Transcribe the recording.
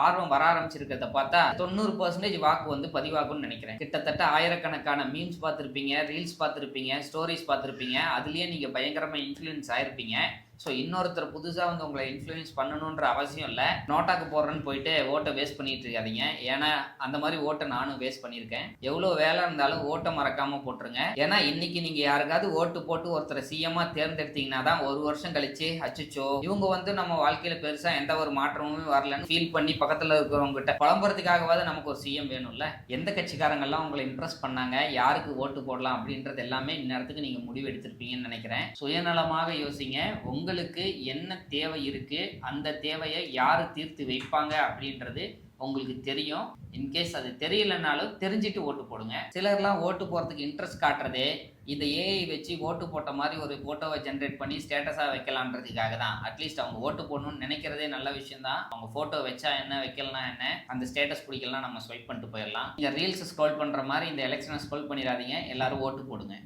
ஆர்வம் வர ஆரம்பிச்சிருக்கிறத பார்த்தா 90% வாக்கு வந்து பதிவாகும்னு நினைக்கிறேன். கிட்டத்தட்ட ஆயிரக்கணக்கான மீம்ஸ் பார்த்துருப்பீங்க, ரீல்ஸ் பார்த்துருப்பீங்க, ஸ்டோரிஸ் பார்த்துருப்பீங்க. அதுலயே நீங்க பயங்கரமா இன்ஃப்ளூயன்ஸ் ஆயிருப்பீங்க. ஸோ இன்னொருத்தர் புதுசாக வந்து உங்களை இன்ஃப்ளூயன்ஸ் பண்ணணுன்ற அவசியம் இல்லை. நோட்டாக்கு போடுறேன்னு போயிட்டு ஓட்டை வேஸ்ட் பண்ணிட்டு இருக்காதீங்க. ஏன்னா அந்த மாதிரி ஓட்டை நானும் வேஸ்ட் பண்ணியிருக்கேன். எவ்வளோ வேலை இருந்தாலும் ஓட்டை மறக்காமல் போட்டுருங்க. ஏன்னா இன்னைக்கு நீங்கள் யாருக்காவது ஓட்டு போட்டு ஒருத்தரை சிஎம்மாக தேர்ந்தெடுத்தீங்கன்னா தான் ஒரு வருஷம் கழிச்சு அச்சுச்சோ இவங்க வந்து நம்ம வாழ்க்கையில் பெருசாக எந்த ஒரு மாற்றமுமே வரலன்னு ஃபீல் பண்ணி பக்கத்தில் இருக்கிறவங்க கிட்ட புலம்புறதுக்காகவாது நமக்கு ஒரு சிஎம் வேணும்ல. எந்த கட்சிக்காரங்கள்லாம் உங்களை இம்ப்ரெஸ் பண்ணாங்க, யாருக்கு ஓட்டு போடலாம் அப்படின்றது எல்லாமே இந்நேரத்துக்கு நீங்கள் முடிவு எடுத்திருப்பீங்கன்னு நினைக்கிறேன். சுயநலமாக யோசிங்க. உங்களுக்கு என்ன தேவை இருக்கு, அந்த தேவையை யாரு தீர்த்து வைப்பாங்க அப்படின்றது உங்களுக்கு தெரியும். இன்கேஸ் அது தெரியலனாலும் தெரிஞ்சுட்டு ஓட்டு போடுங்க. சிலர்லாம் ஓட்டு போறதுக்கு இன்ட்ரெஸ்ட் காட்டுறதே இந்த ஏஐ வச்சு ஓட்டு போட்ட மாதிரி ஒரு போட்டோவை ஜென்ரேட் பண்ணி ஸ்டேட்டஸாக வைக்கலான்றதுக்காக தான். அட்லீஸ்ட் அவங்க ஓட்டு போடணும்னு நினைக்கிறதே நல்ல விஷயம் தான். அவங்க ஃபோட்டோ வச்சா என்ன, வைக்கலாம் என்ன, அந்த ஸ்டேட்டஸ் பிடிக்கலாம் நம்ம ஸ்வைப் பண்ணிட்டு போயிடலாம். நீங்கள் ரீல்ஸ் ஸ்க்ரோல் பண்ணுற மாதிரி இந்த எலெக்ஷனை ஸ்க்ரோல் பண்ணிடாதீங்க. எல்லாரும் ஓட்டு போடுங்க.